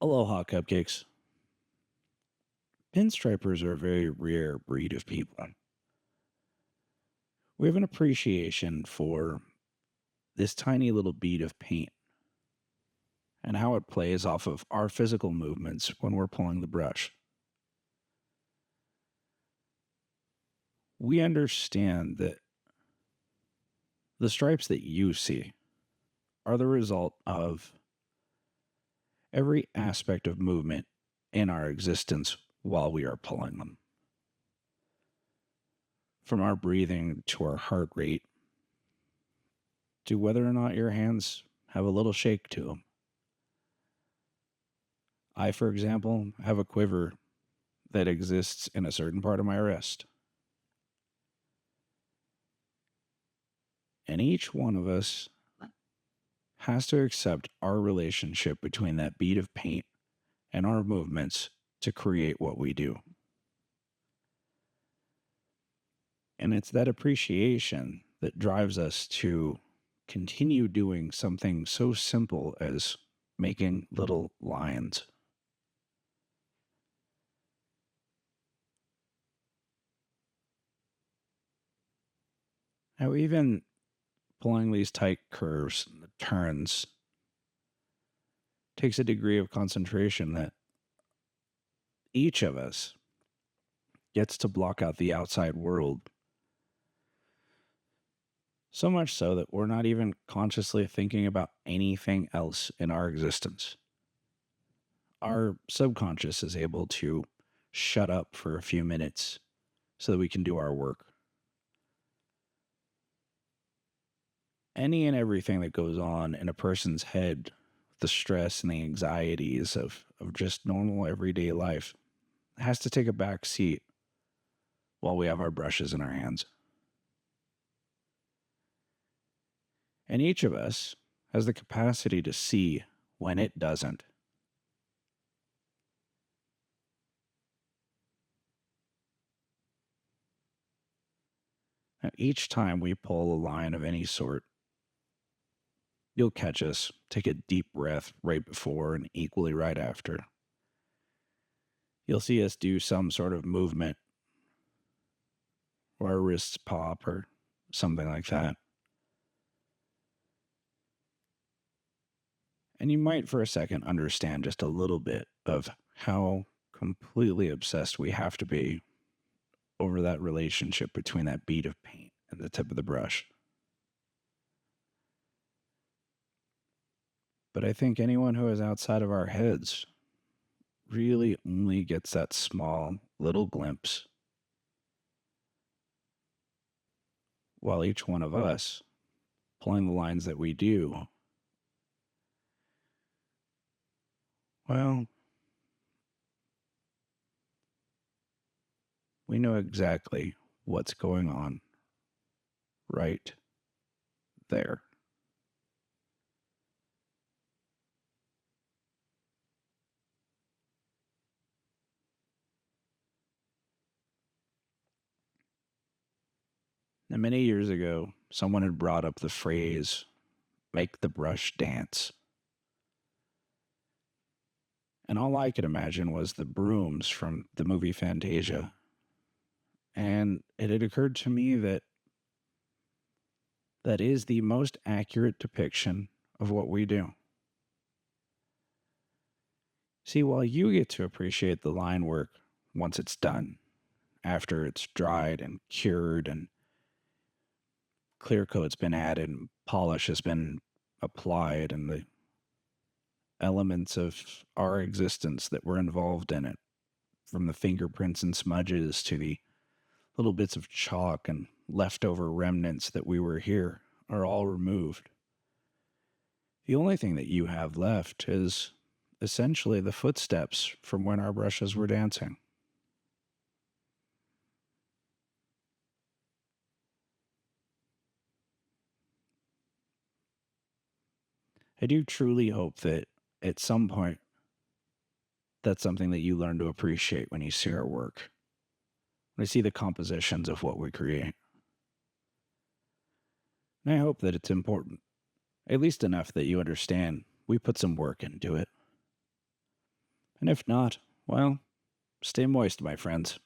Aloha, cupcakes. Pinstripers are a very rare breed of people. We have an appreciation for this tiny little bead of paint and how it plays off of our physical movements when we're pulling the brush. We understand that the stripes that you see are the result of every aspect of movement in our existence while we are pulling them. From our breathing to our heart rate to whether or not your hands have a little shake to them. I, for example, have a quiver that exists in a certain part of my wrist. And each one of us has to accept our relationship between that bead of paint and our movements to create what we do. And it's that appreciation that drives us to continue doing something so simple as making little lines. Now, even pulling these tight curves and the turns takes a degree of concentration that each of us gets to block out the outside world. So much so that we're not even consciously thinking about anything else in our existence. Our subconscious is able to shut up for a few minutes so that we can do our work. Any and everything that goes on in a person's head, the stress and the anxieties of just normal everyday life, has to take a back seat while we have our brushes in our hands. And each of us has the capacity to see when it doesn't. Now, each time we pull a line of any sort, you'll catch us take a deep breath right before and equally right after. You'll see us do some sort of movement, or our wrists pop, or something like that. And you might for a second understand just a little bit of how completely obsessed we have to be over that relationship between that bead of paint and the tip of the brush. But I think anyone who is outside of our heads really only gets that small little glimpse, while each one of us, pulling the lines that we do, well, we know exactly what's going on right there. Now, many years ago, someone had brought up the phrase, make the brush dance. And all I could imagine was the brooms from the movie Fantasia. And it had occurred to me that that is the most accurate depiction of what we do. See, while you get to appreciate the line work once it's done, after it's dried and cured and clear coat's been added and polish has been applied and the elements of our existence that were involved in it, from the fingerprints and smudges to the little bits of chalk and leftover remnants that we were here, are all removed. The only thing that you have left is essentially the footsteps from when our brushes were dancing. I do truly hope that at some point that's something that you learn to appreciate when you see our work, when you see the compositions of what we create. And I hope that it's important, at least enough that you understand we put some work into it. And if not, well, stay moist, my friends.